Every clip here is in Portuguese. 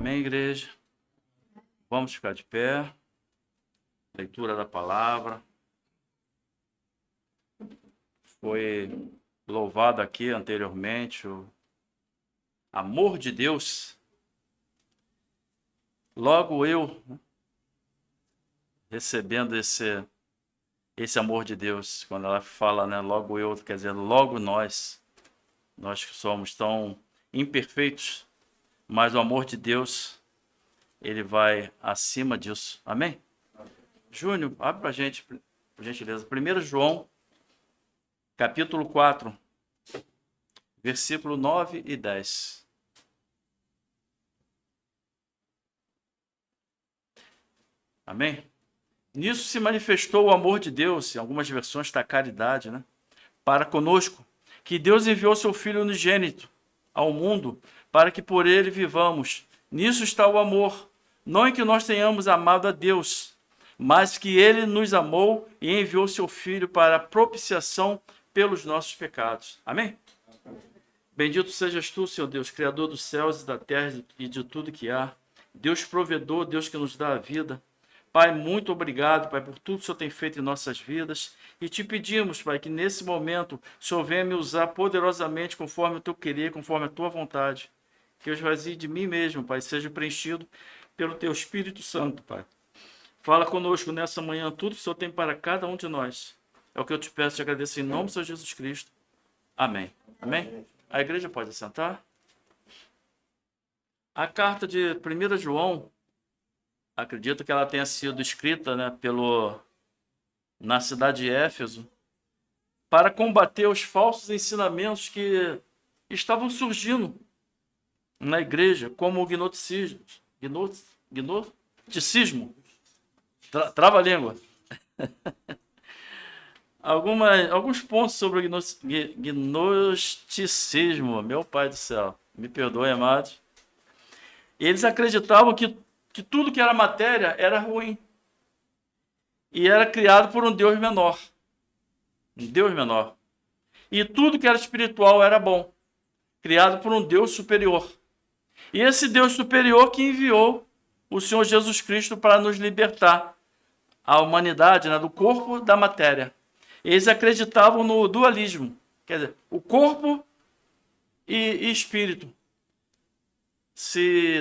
Amém, igreja? Vamos ficar de pé. Leitura da palavra. Foi louvado aqui anteriormente o amor de Deus. Logo eu, recebendo esse amor de Deus, quando ela fala, né, logo eu, quer dizer, logo nós que somos tão imperfeitos, mas o amor de Deus, ele vai acima disso. Amém? Júnior, abre para a gente, por gentileza. 1 João, capítulo 4, versículo 9 e 10. Amém? Nisso se manifestou o amor de Deus, em algumas versões está a caridade, né? Para conosco, que Deus enviou seu Filho unigênito ao mundo, para que por ele vivamos. Nisso está o amor, não em que nós tenhamos amado a Deus, mas que ele nos amou e enviou seu Filho para a propiciação pelos nossos pecados. Amém? Bendito sejas tu, Senhor Deus, Criador dos céus e da terra e de tudo que há. Deus provedor, Deus que nos dá a vida. Pai, muito obrigado, Pai, por tudo que o Senhor tem feito em nossas vidas. E te pedimos, Pai, que nesse momento o Senhor venha me usar poderosamente conforme o teu querer, conforme a tua vontade. Que eu esvazie de mim mesmo, Pai, seja preenchido pelo teu Espírito Santo, Pai. Fala conosco nessa manhã tudo que o Senhor tem para cada um de nós. É o que eu te peço e agradeço em nome do Senhor Jesus Cristo. Amém. Amém? A igreja pode assentar. A carta de 1 João, acredito que ela tenha sido escrita, né, na cidade de Éfeso, para combater os falsos ensinamentos que estavam surgindo na igreja, como o gnosticismo. Gnosticismo. Trava-língua. Alguns pontos sobre o gnosticismo. Meu Pai do céu, me perdoe, amados. Eles acreditavam que tudo que era matéria era ruim. E era criado por um Deus menor. Um Deus menor. E tudo que era espiritual era bom. Criado por um Deus superior. E esse Deus superior que enviou o Senhor Jesus Cristo para nos libertar, a humanidade, né, do corpo da matéria. Eles acreditavam no dualismo. Quer dizer, o corpo e espírito.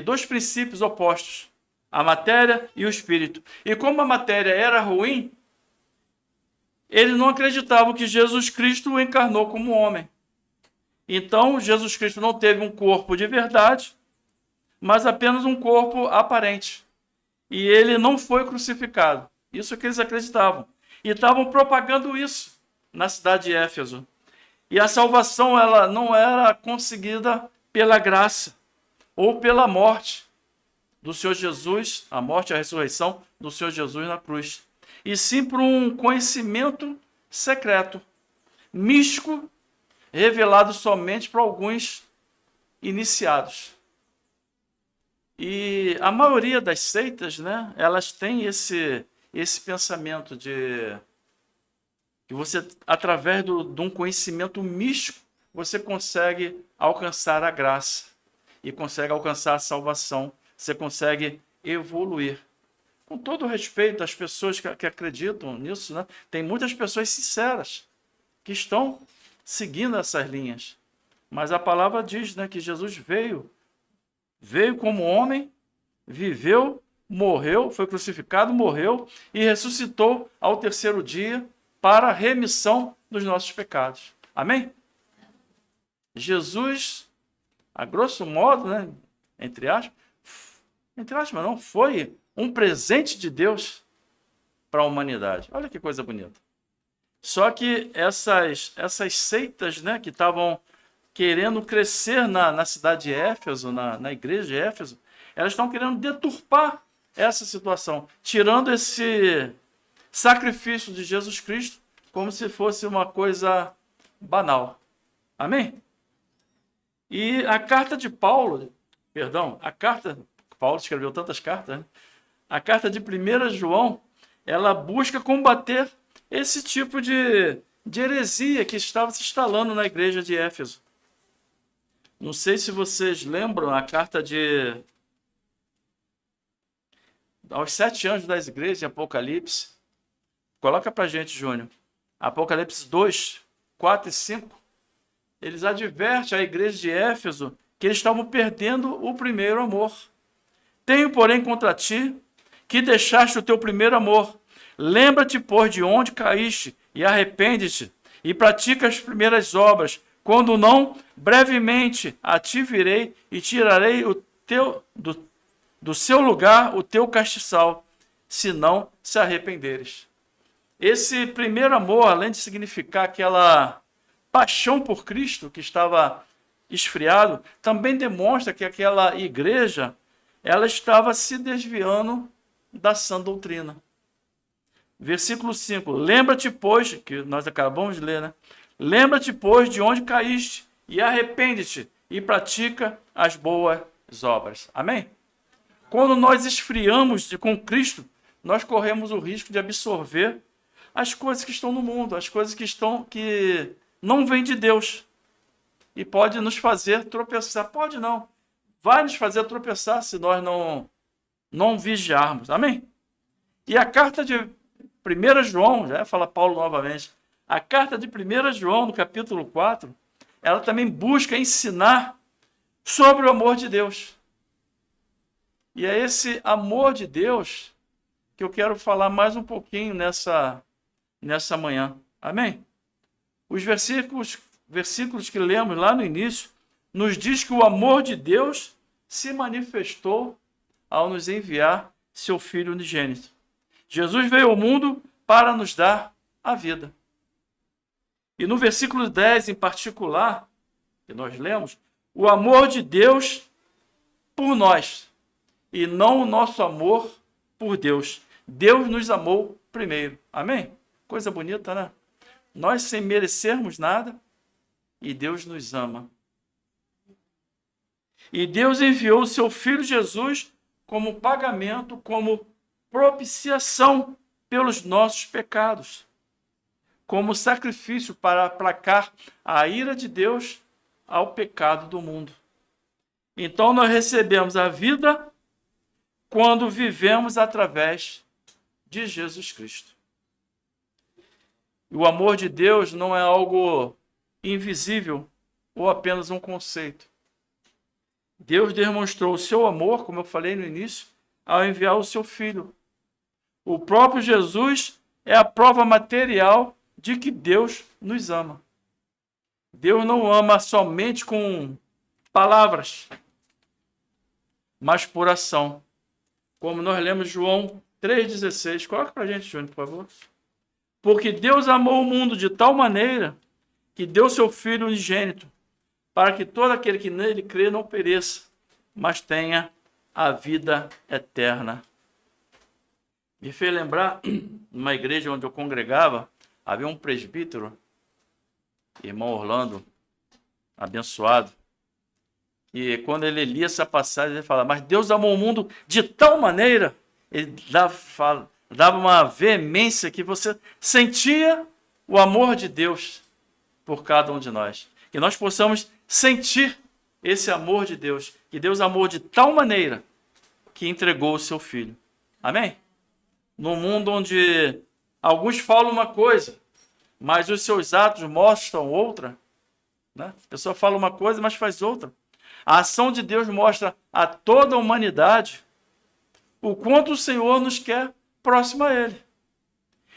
Dois princípios opostos. A matéria e o espírito. E como a matéria era ruim, eles não acreditavam que Jesus Cristo encarnou como homem. Então, Jesus Cristo não teve um corpo de verdade, mas apenas um corpo aparente. E ele não foi crucificado. Isso é que eles acreditavam. E estavam propagando isso na cidade de Éfeso. E a salvação ela não era conseguida pela graça ou pela morte do Senhor Jesus, a morte e a ressurreição do Senhor Jesus na cruz. E sim por um conhecimento secreto, místico, revelado somente para alguns iniciados. E a maioria das seitas, né, elas têm esse pensamento de que você, através de um conhecimento místico, você consegue alcançar a graça e consegue alcançar a salvação. Você consegue evoluir. Com todo o respeito às pessoas que acreditam nisso, né? Tem muitas pessoas sinceras que estão seguindo essas linhas. Mas a palavra diz, né, que Jesus veio como homem, viveu, morreu, foi crucificado, morreu e ressuscitou ao terceiro dia para a remissão dos nossos pecados. Amém? Jesus, a grosso modo, né, entre aspas, não, foi um presente de Deus para a humanidade. Olha que coisa bonita. Só que essas seitas, né, que estavam querendo crescer na cidade de Éfeso, na igreja de Éfeso, elas estão querendo deturpar essa situação, tirando esse sacrifício de Jesus Cristo como se fosse uma coisa banal. Amém? E a carta de Paulo, Paulo escreveu tantas cartas, né? A carta de 1 João, ela busca combater esse tipo de heresia que estava se instalando na igreja de Éfeso. Não sei se vocês lembram a carta de aos 7 anjos das igrejas, em Apocalipse. Coloca para a gente, Júnior. Apocalipse 2, 4 e 5. Eles advertem a igreja de Éfeso que eles estavam perdendo o primeiro amor. Tenho, porém, contra ti que deixaste o teu primeiro amor. Lembra-te, pois, de onde caíste e arrepende-te e pratica as primeiras obras. Quando não, brevemente a ti virei e tirarei do seu lugar o teu castiçal, se não se arrependeres. Esse primeiro amor, além de significar aquela paixão por Cristo que estava esfriado, também demonstra que aquela igreja ela estava se desviando da sã doutrina. Versículo 5. Lembra-te, pois, que nós acabamos de ler, né? Lembra-te, pois, de onde caíste e arrepende-te e pratica as boas obras. Amém? Quando nós esfriamos com Cristo, nós corremos o risco de absorver as coisas que estão no mundo, as coisas que não vêm de Deus. E pode nos fazer tropeçar. Pode não. Vai nos fazer tropeçar se nós não vigiarmos. Amém? E a carta de 1 João, já fala Paulo novamente, a carta de 1 João, no capítulo 4, ela também busca ensinar sobre o amor de Deus. E é esse amor de Deus que eu quero falar mais um pouquinho nessa manhã. Amém? Os versículos que lemos lá no início nos diz que o amor de Deus se manifestou ao nos enviar seu Filho unigênito. Jesus veio ao mundo para nos dar a vida. E no versículo 10, em particular, que nós lemos, o amor de Deus por nós, e não o nosso amor por Deus. Deus nos amou primeiro. Amém? Coisa bonita, né? Nós sem merecermos nada, e Deus nos ama. E Deus enviou o seu Filho Jesus como pagamento, como propiciação pelos nossos pecados, como sacrifício para aplacar a ira de Deus ao pecado do mundo. Então nós recebemos a vida quando vivemos através de Jesus Cristo. E o amor de Deus não é algo invisível ou apenas um conceito. Deus demonstrou o seu amor, como eu falei no início, ao enviar o seu Filho. O próprio Jesus é a prova material de que Deus nos ama. Deus não ama somente com palavras, mas por ação. Como nós lemos João 3,16. Coloca para a gente, Júnior, por favor. Porque Deus amou o mundo de tal maneira que deu seu Filho unigênito, para que todo aquele que nele crê não pereça, mas tenha a vida eterna. Me fez lembrar, numa igreja onde eu congregava, havia um presbítero, irmão Orlando, abençoado, e quando ele lia essa passagem, ele falava, mas Deus amou o mundo de tal maneira, ele dava uma veemência que você sentia o amor de Deus por cada um de nós. Que nós possamos sentir esse amor de Deus, que Deus amou de tal maneira que entregou o seu Filho. Amém? No mundo onde alguns falam uma coisa, mas os seus atos mostram outra, né? A pessoa fala uma coisa, mas faz outra. A ação de Deus mostra a toda a humanidade o quanto o Senhor nos quer próximo a Ele.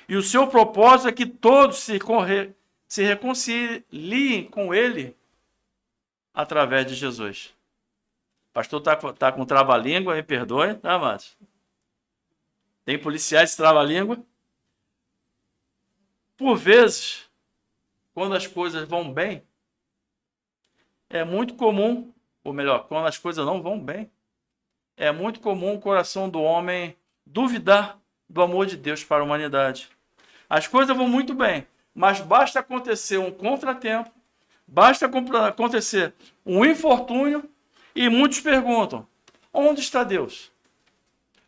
E o seu propósito é que todos se reconciliem com Ele através de Jesus. O pastor está com trava-língua, me perdoe, tá, amados? Tem policiais de trava-língua. Por vezes, quando as coisas vão bem, é muito comum, ou melhor, quando as coisas não vão bem, é muito comum o coração do homem duvidar do amor de Deus para a humanidade. As coisas vão muito bem, mas basta acontecer um contratempo, basta acontecer um infortúnio e muitos perguntam, onde está Deus?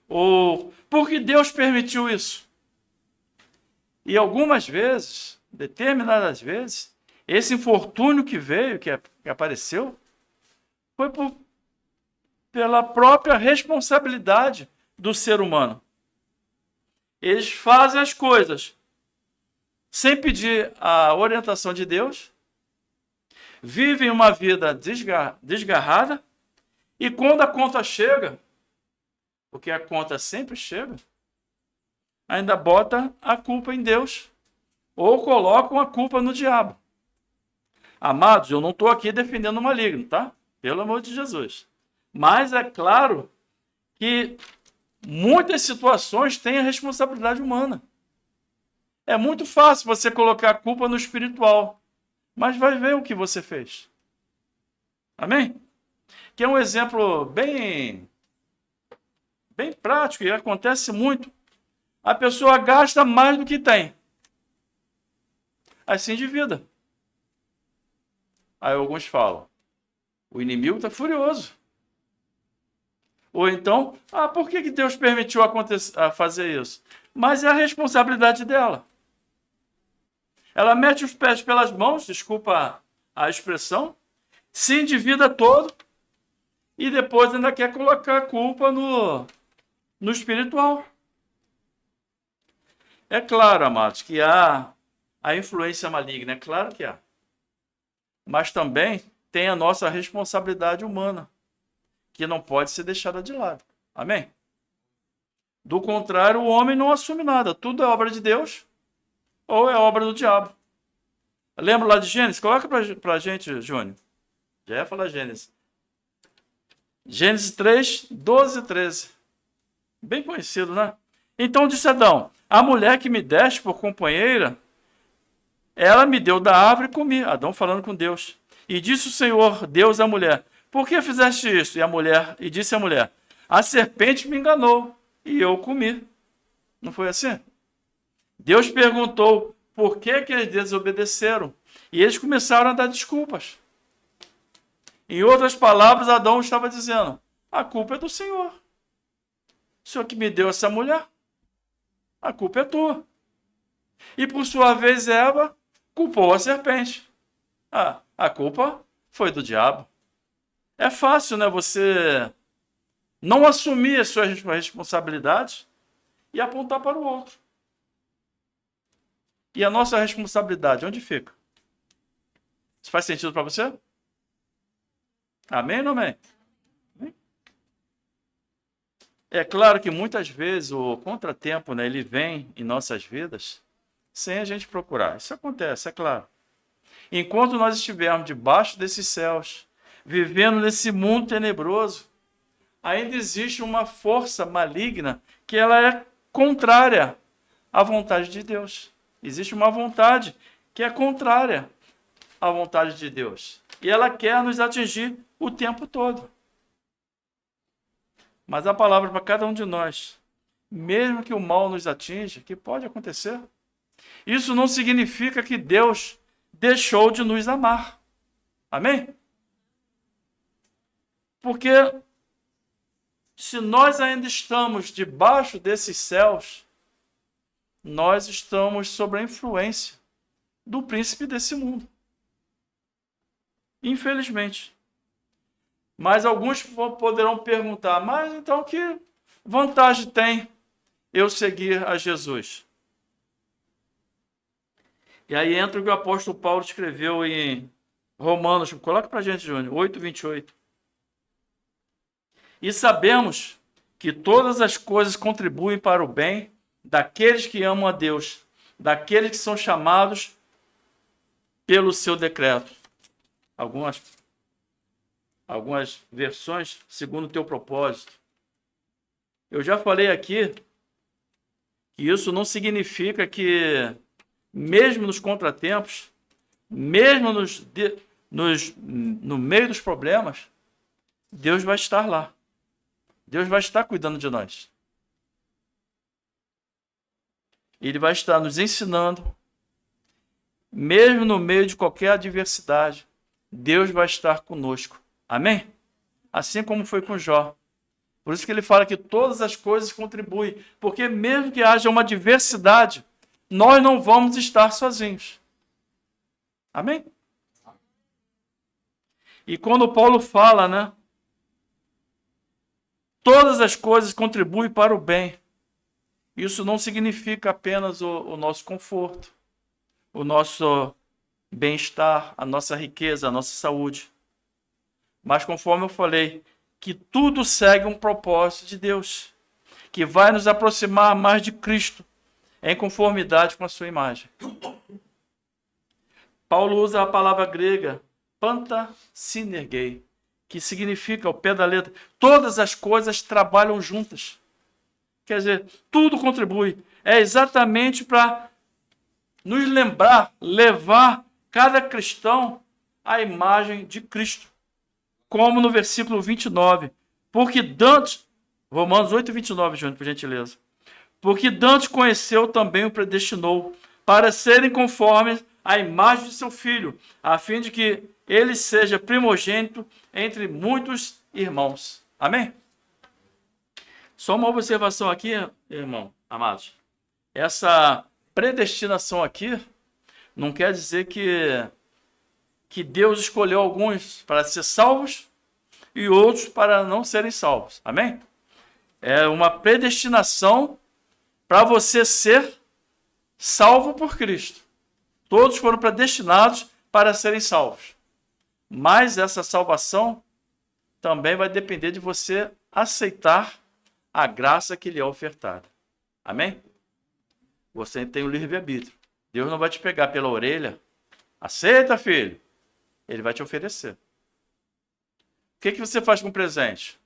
Ou por que Deus permitiu isso? E algumas vezes, determinadas vezes, esse infortúnio que veio, que apareceu, foi pela própria responsabilidade do ser humano. Eles fazem as coisas sem pedir a orientação de Deus, vivem uma vida desgarrada, e quando a conta chega, porque a conta sempre chega, ainda bota a culpa em Deus, ou colocam a culpa no diabo. Amados, eu não estou aqui defendendo o maligno, tá? Pelo amor de Jesus. Mas é claro que muitas situações têm a responsabilidade humana. É muito fácil você colocar a culpa no espiritual, mas vai ver o que você fez. Amém? Que é um exemplo bem prático e acontece muito. A pessoa gasta mais do que tem. Aí se endivida. Aí alguns falam, o inimigo está furioso. Ou então, por que Deus permitiu fazer isso? Mas é a responsabilidade dela. Ela mete os pés pelas mãos, desculpa a expressão, se endivida todo e depois ainda quer colocar a culpa no espiritual. É claro, amados, que há a influência maligna, é claro que há. Mas também tem a nossa responsabilidade humana, que não pode ser deixada de lado. Amém? Do contrário, o homem não assume nada. Tudo é obra de Deus ou é obra do diabo. Lembra lá de Gênesis? Coloca para a gente, Júnior. Já ia falar Gênesis. Gênesis 3, 12 e 13. Bem conhecido, né? Então disse Adão, a mulher que me deste por companheira, ela me deu da árvore e comi. Adão falando com Deus. E disse o Senhor, Deus à mulher, por que fizeste isso? E disse a mulher, a serpente me enganou e eu comi. Não foi assim? Deus perguntou por que eles desobedeceram. E eles começaram a dar desculpas. Em outras palavras, Adão estava dizendo, a culpa é do Senhor. O Senhor que me deu essa mulher, a culpa é tua. E por sua vez, Eva culpou a serpente. A culpa foi do diabo. É fácil, né? Você não assumir as suas responsabilidades e apontar para o outro. E a nossa responsabilidade, onde fica? Isso faz sentido para você? Amém ou não amém? É claro que muitas vezes o contratempo, né, ele vem em nossas vidas sem a gente procurar. Isso acontece, é claro. Enquanto nós estivermos debaixo desses céus, vivendo nesse mundo tenebroso, ainda existe uma força maligna que ela é contrária à vontade de Deus. Existe uma vontade que é contrária à vontade de Deus. E ela quer nos atingir o tempo todo. Mas a palavra para cada um de nós, mesmo que o mal nos atinja, que pode acontecer, isso não significa que Deus deixou de nos amar. Amém? Porque se nós ainda estamos debaixo desses céus, nós estamos sob a influência do príncipe desse mundo. Infelizmente. Mas alguns poderão perguntar, mas então que vantagem tem eu seguir a Jesus? E aí entra o que o apóstolo Paulo escreveu em Romanos, coloca para a gente, Júnior, 8:28. E sabemos que todas as coisas contribuem para o bem daqueles que amam a Deus, daqueles que são chamados pelo seu decreto. Algumas versões segundo o teu propósito. Eu já falei aqui que isso não significa que, mesmo nos contratempos, mesmo no meio dos problemas, Deus vai estar lá. Deus vai estar cuidando de nós. Ele vai estar nos ensinando, mesmo no meio de qualquer adversidade, Deus vai estar conosco. Amém? Assim como foi com Jó. Por isso que ele fala que todas as coisas contribuem, porque mesmo que haja uma adversidade, nós não vamos estar sozinhos. Amém? E quando Paulo fala, né, Todas as coisas contribuem para o bem. Isso não significa apenas o nosso conforto, o nosso bem-estar, a nossa riqueza, a nossa saúde. Mas conforme eu falei, que tudo segue um propósito de Deus, que vai nos aproximar mais de Cristo, em conformidade com a sua imagem. Paulo usa a palavra grega panta-sinergei, que significa, ao pé da letra, todas as coisas trabalham juntas. Quer dizer, tudo contribui. É exatamente para nos lembrar, levar cada cristão à imagem de Cristo. Como no versículo 29. Porque Dantes, Romanos 8, 29, Júnior, por gentileza. Porque Dantes conheceu também o predestinou para serem conformes à imagem de seu filho, a fim de que ele seja primogênito entre muitos irmãos. Amém? Só uma observação aqui, irmão, amados. Essa predestinação aqui não quer dizer que Deus escolheu alguns para ser salvos e outros para não serem salvos. Amém? É uma predestinação para você ser salvo por Cristo. Todos foram predestinados para serem salvos. Mas essa salvação também vai depender de você aceitar a graça que lhe é ofertada. Amém? Você tem o livre-arbítrio. Deus não vai te pegar pela orelha. Aceita, filho. Ele vai te oferecer. O que você faz com o presente?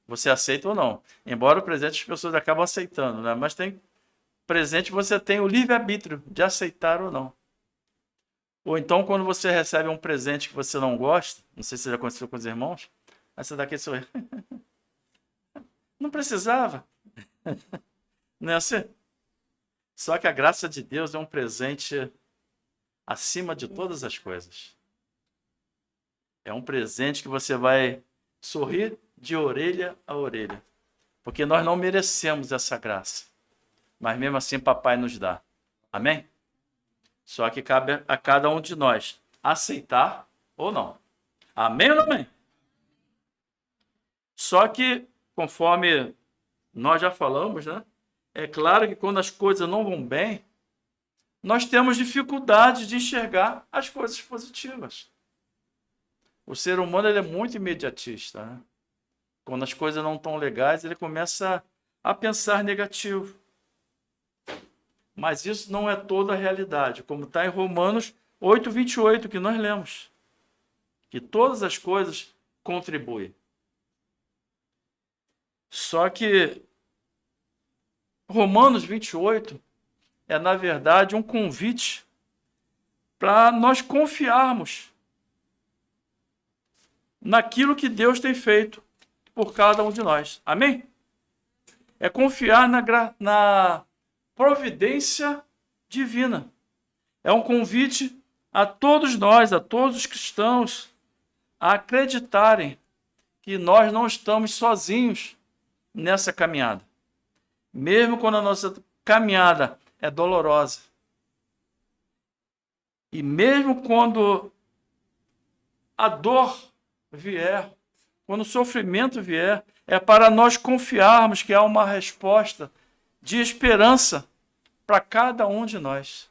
Você aceita ou não? Embora o presente as pessoas acabam aceitando, né? Mas tem presente, você tem o livre-arbítrio de aceitar ou não. Ou então, quando você recebe um presente que você não gosta, não sei se já aconteceu com os irmãos, aí você dá aquele sorriso. Não precisava. Não é assim? Só que a graça de Deus é um presente acima de todas as coisas. É um presente que você vai sorrir de orelha a orelha. Porque nós não merecemos essa graça. Mas mesmo assim, papai nos dá. Amém? Só que cabe a cada um de nós aceitar ou não. Amém ou não amém? Só que, conforme nós já falamos, né? É claro que quando as coisas não vão bem, nós temos dificuldade de enxergar as coisas positivas. O ser humano ele é muito imediatista. Né? Quando as coisas não estão legais, ele começa a pensar negativo. Mas isso não é toda a realidade, como está em Romanos 8, 28, que nós lemos. Que todas as coisas contribuem. Só que Romanos 28 é, na verdade, um convite para nós confiarmos naquilo que Deus tem feito por cada um de nós. Amém? É confiar na providência divina. É um convite a todos nós, a todos os cristãos, a acreditarem que nós não estamos sozinhos nessa caminhada. Mesmo quando a nossa caminhada é dolorosa. E mesmo quando a dor vier, quando o sofrimento vier, é para nós confiarmos que há uma resposta de esperança para cada um de nós.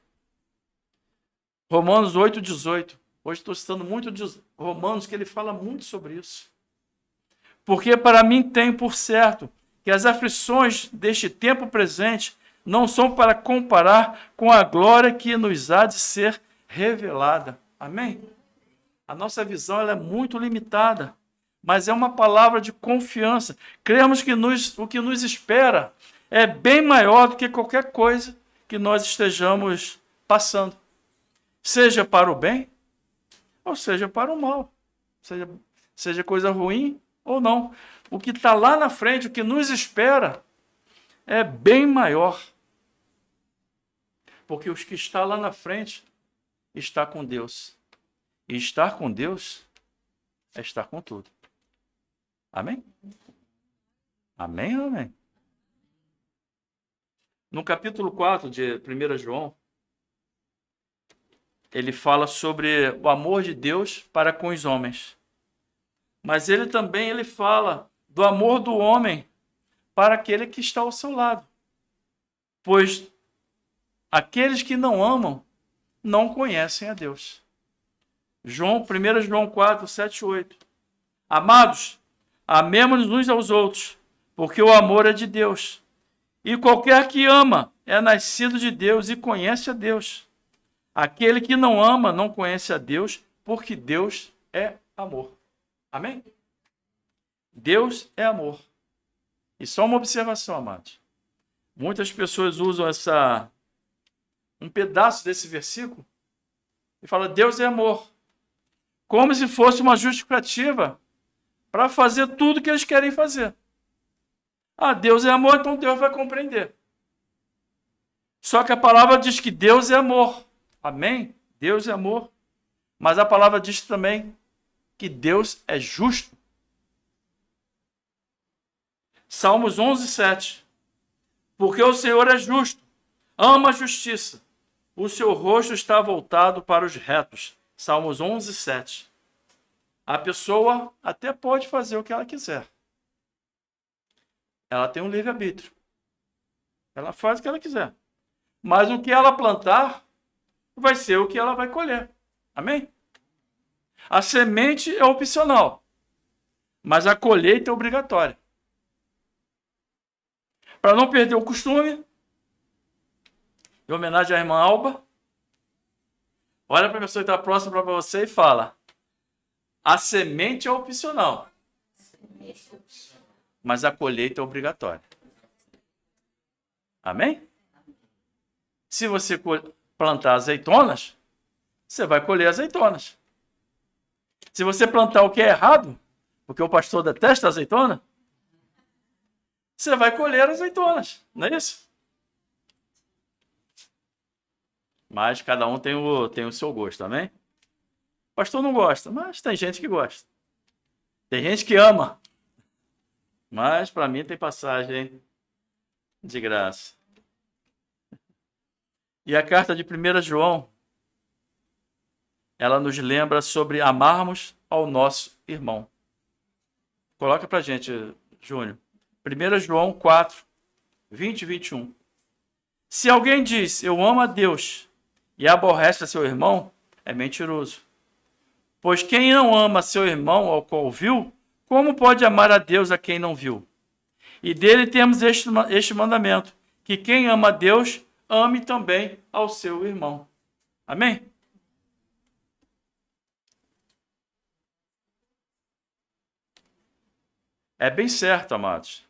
Romanos 8, 18. Hoje estou citando muito de Romanos, que ele fala muito sobre isso. Porque para mim tem por certo que as aflições deste tempo presente não são para comparar com a glória que nos há de ser revelada. Amém? A nossa visão ela é muito limitada, mas é uma palavra de confiança. Cremos que o que nos espera é bem maior do que qualquer coisa que nós estejamos passando. Seja para o bem, ou seja para o mal. Seja coisa ruim ou não. O que está lá na frente, o que nos espera, é bem maior. Porque os que está lá na frente está com Deus. E estar com Deus é estar com tudo. Amém? Amém ou amém? No capítulo 4 de 1 João, ele fala sobre o amor de Deus para com os homens. Mas ele também fala do amor do homem para aquele que está ao seu lado. Pois aqueles que não amam não conhecem a Deus. 1 João 4, 7 e 8. Amados, amemo-nos uns aos outros, porque o amor é de Deus. E qualquer que ama é nascido de Deus e conhece a Deus. Aquele que não ama não conhece a Deus, porque Deus é amor. Amém? Deus é amor. E só uma observação, amados. Muitas pessoas usam um pedaço desse versículo e falam, Deus é amor. Como se fosse uma justificativa para fazer tudo que eles querem fazer. Ah, Deus é amor, então Deus vai compreender. Só que a palavra diz que Deus é amor. Amém? Deus é amor. Mas a palavra diz também que Deus é justo. Salmos 11, 7. Porque o Senhor é justo, ama a justiça. O seu rosto está voltado para os retos. Salmos 11, 7. A pessoa até pode fazer o que ela quiser. Ela tem um livre-arbítrio. Ela faz o que ela quiser. Mas o que ela plantar vai ser o que ela vai colher. Amém? A semente é opcional, mas a colheita é obrigatória. Para não perder o costume, em homenagem à irmã Alba, olha para a pessoa que está próxima para você e fala, a semente é opcional, mas a colheita é obrigatória. Amém? Se você plantar azeitonas, você vai colher azeitonas. Se você plantar o que é errado, porque o pastor detesta azeitona, você vai colher azeitonas, não é isso? Mas cada um tem o seu gosto, amém? O pastor não gosta, mas tem gente que gosta. Tem gente que ama. Mas para mim tem passagem de graça. E a carta de 1 João, ela nos lembra sobre amarmos ao nosso irmão. Coloca para a gente, Júnior. 1 João 4, 20 e 21. Se alguém diz, eu amo a Deus, e aborrece a seu irmão, é mentiroso. Pois quem não ama seu irmão ao qual viu, como pode amar a Deus a quem não viu? E dele temos este mandamento, que quem ama a Deus, ame também ao seu irmão. Amém? É bem certo, amados,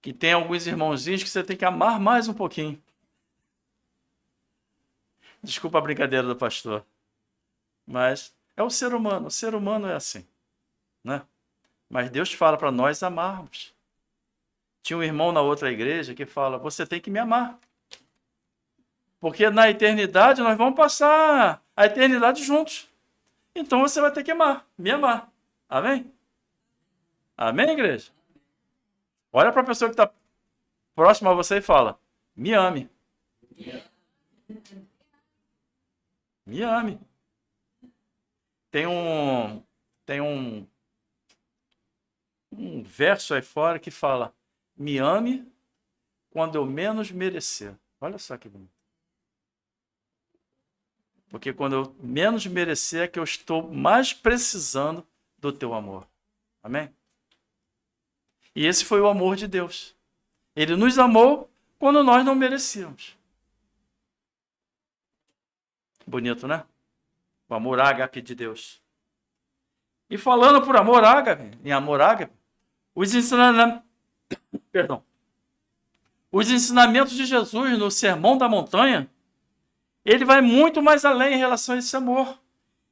que tem alguns irmãozinhos que você tem que amar mais um pouquinho. Desculpa a brincadeira do pastor, mas é o ser humano é assim, né? Mas Deus fala para nós amarmos. Tinha um irmão na outra igreja que fala, você tem que me amar. Porque na eternidade nós vamos passar a eternidade juntos. Então você vai ter que me amar. Amém? Amém, igreja? Olha para a pessoa que está próxima a você e fala, me ame. Me ame. Tem um verso aí fora que fala, me ame quando eu menos merecer. Olha só que bonito. Porque quando eu menos merecer é que eu estou mais precisando do teu amor. Amém? E esse foi o amor de Deus. Ele nos amou quando nós não merecíamos. Bonito, né? O amor ágape de Deus. E falando por amor ágape, em amor ágape, os ensinamentos de Jesus no Sermão da Montanha, ele vai muito mais além em relação a esse amor.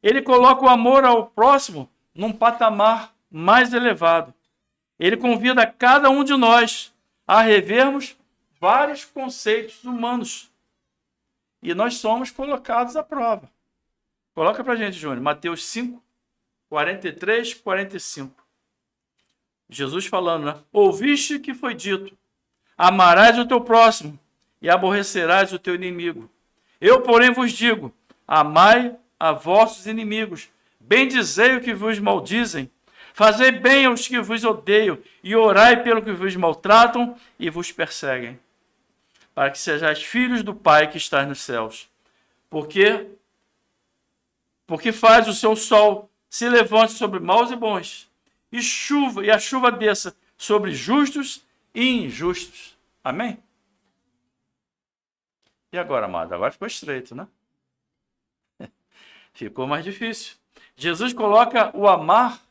Ele coloca o amor ao próximo num patamar mais elevado. Ele convida cada um de nós a revermos vários conceitos humanos. E nós somos colocados à prova. Coloca para a gente, Júnior, Mateus 5, 43, 45. Jesus falando, né? Ouviste que foi dito, amarás o teu próximo e aborrecerás o teu inimigo. Eu, porém, vos digo, amai a vossos inimigos, bendizei o que vos maldizem, Fazei bem aos que vos odeiam, e orai pelo que vos maltratam e vos perseguem, para que sejais filhos do Pai que está nos céus. Porque faz o seu sol se levante sobre maus e bons, e a chuva desça sobre justos e injustos. Amém? E agora, amado? Agora ficou estreito, né? Ficou mais difícil. Jesus coloca o amar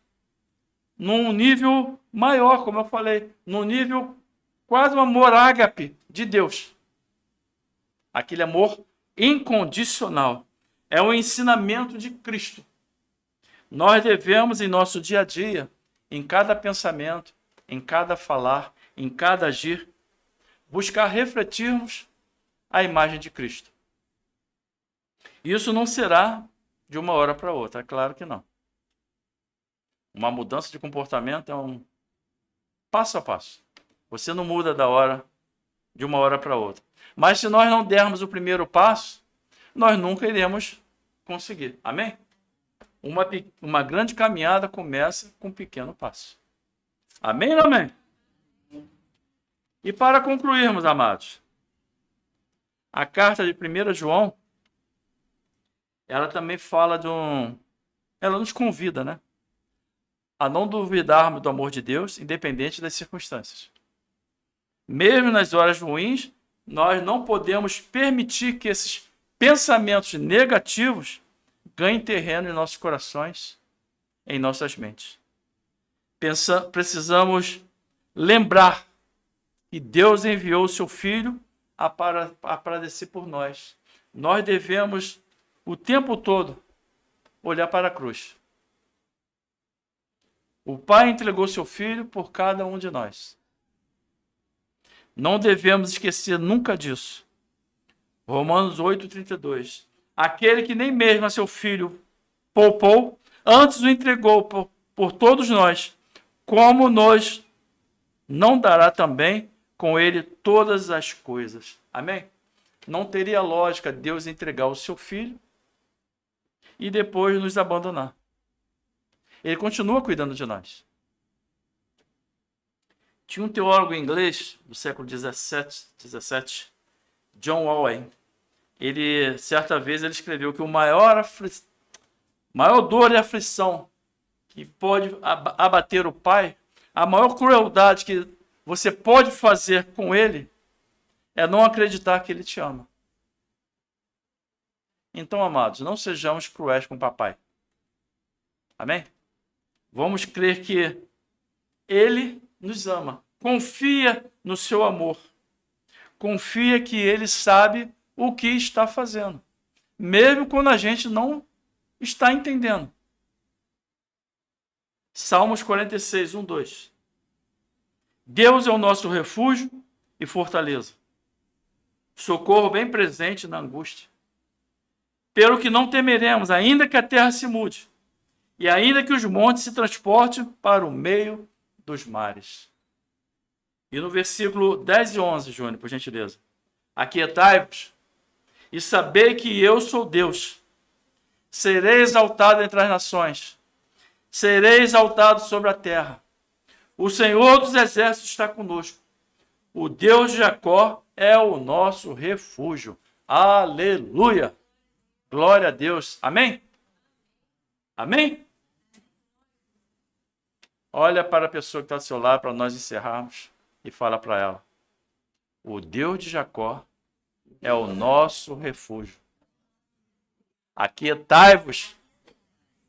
num nível maior, como eu falei, num nível quase um amor ágape de Deus. Aquele amor incondicional. É um ensinamento de Cristo. Nós devemos, em nosso dia a dia, em cada pensamento, em cada falar, em cada agir, buscar refletirmos a imagem de Cristo. Isso não será de uma hora para outra, é claro que não. Uma mudança de comportamento é um passo a passo. Você não muda de uma hora para outra. Mas se nós não dermos o primeiro passo, nós nunca iremos conseguir. Amém? Uma grande caminhada começa com um pequeno passo. Amém ou amém? E para concluirmos, amados, a carta de 1 João, ela também fala ela nos convida, né? A não duvidarmos do amor de Deus, independente das circunstâncias. Mesmo nas horas ruins, nós não podemos permitir que esses pensamentos negativos ganhem terreno em nossos corações, em nossas mentes. Precisamos lembrar que Deus enviou o seu Filho a padecer por nós. Nós devemos, o tempo todo, olhar para a cruz. O Pai entregou seu Filho por cada um de nós. Não devemos esquecer nunca disso. Romanos 8,32. Aquele que nem mesmo a seu Filho poupou, antes o entregou por todos nós, como nos não dará também com ele todas as coisas. Amém? Não teria lógica Deus entregar o seu Filho e depois nos abandonar. Ele continua cuidando de nós. Tinha um teólogo inglês do século XVII, John Owen. Certa vez, ele escreveu que o maior dor e aflição que pode abater o pai, a maior crueldade que você pode fazer com ele, é não acreditar que ele te ama. Então, amados, não sejamos cruéis com o papai. Amém? Vamos crer que ele nos ama. Confia no seu amor. Confia que ele sabe o que está fazendo. Mesmo quando a gente não está entendendo. Salmos 46, 1, 2. Deus é o nosso refúgio e fortaleza. Socorro bem presente na angústia. Pelo que não temeremos, ainda que a terra se mude, e ainda que os montes se transportem para o meio dos mares. E no versículo 10 e 11, Júnior, por gentileza. Aquietai-vos e sabei que eu sou Deus. Serei exaltado entre as nações. Serei exaltado sobre a terra. O Senhor dos exércitos está conosco. O Deus de Jacó é o nosso refúgio. Aleluia! Glória a Deus. Amém? Amém? Olha para a pessoa que está do seu lado para nós encerrarmos e fala para ela: o Deus de Jacó é o nosso refúgio. Aquietai-vos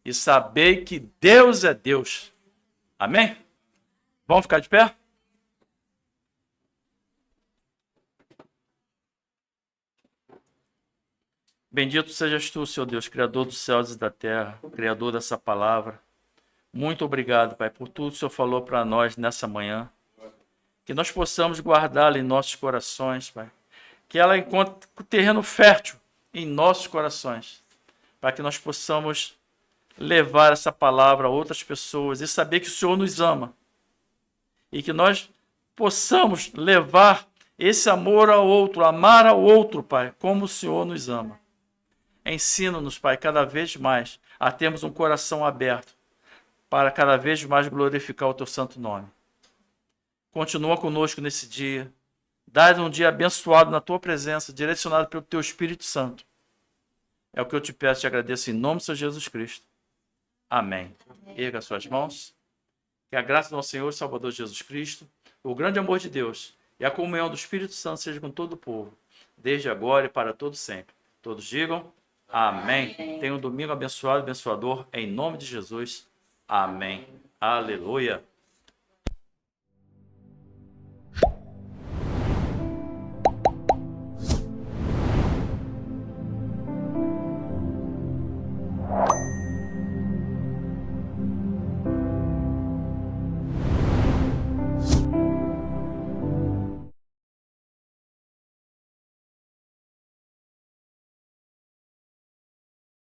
e sabei que Deus é Deus. Amém? Vamos ficar de pé? Bendito sejas tu, Senhor Deus, Criador dos céus e da terra, Criador dessa palavra. Muito obrigado, Pai, por tudo que o Senhor falou para nós nessa manhã. Que nós possamos guardá-la em nossos corações, Pai. Que ela encontre terreno fértil em nossos corações. Para que nós possamos levar essa palavra a outras pessoas e saber que o Senhor nos ama. E que nós possamos levar esse amor ao outro, amar ao outro, Pai, como o Senhor nos ama. Ensina-nos, Pai, cada vez mais a termos um coração aberto para cada vez mais glorificar o teu santo nome. Continua conosco nesse dia. Dá-nos um dia abençoado na tua presença, direcionado pelo teu Espírito Santo. É o que eu te peço e te agradeço em nome do Senhor Jesus Cristo. Amém. Erga suas mãos. Que a graça do nosso Senhor e Salvador Jesus Cristo, o grande amor de Deus e a comunhão do Espírito Santo seja com todo o povo, desde agora e para todo sempre. Todos digam amém. Tenha um domingo abençoado e abençoador, em nome de Jesus. Amém. Aleluia.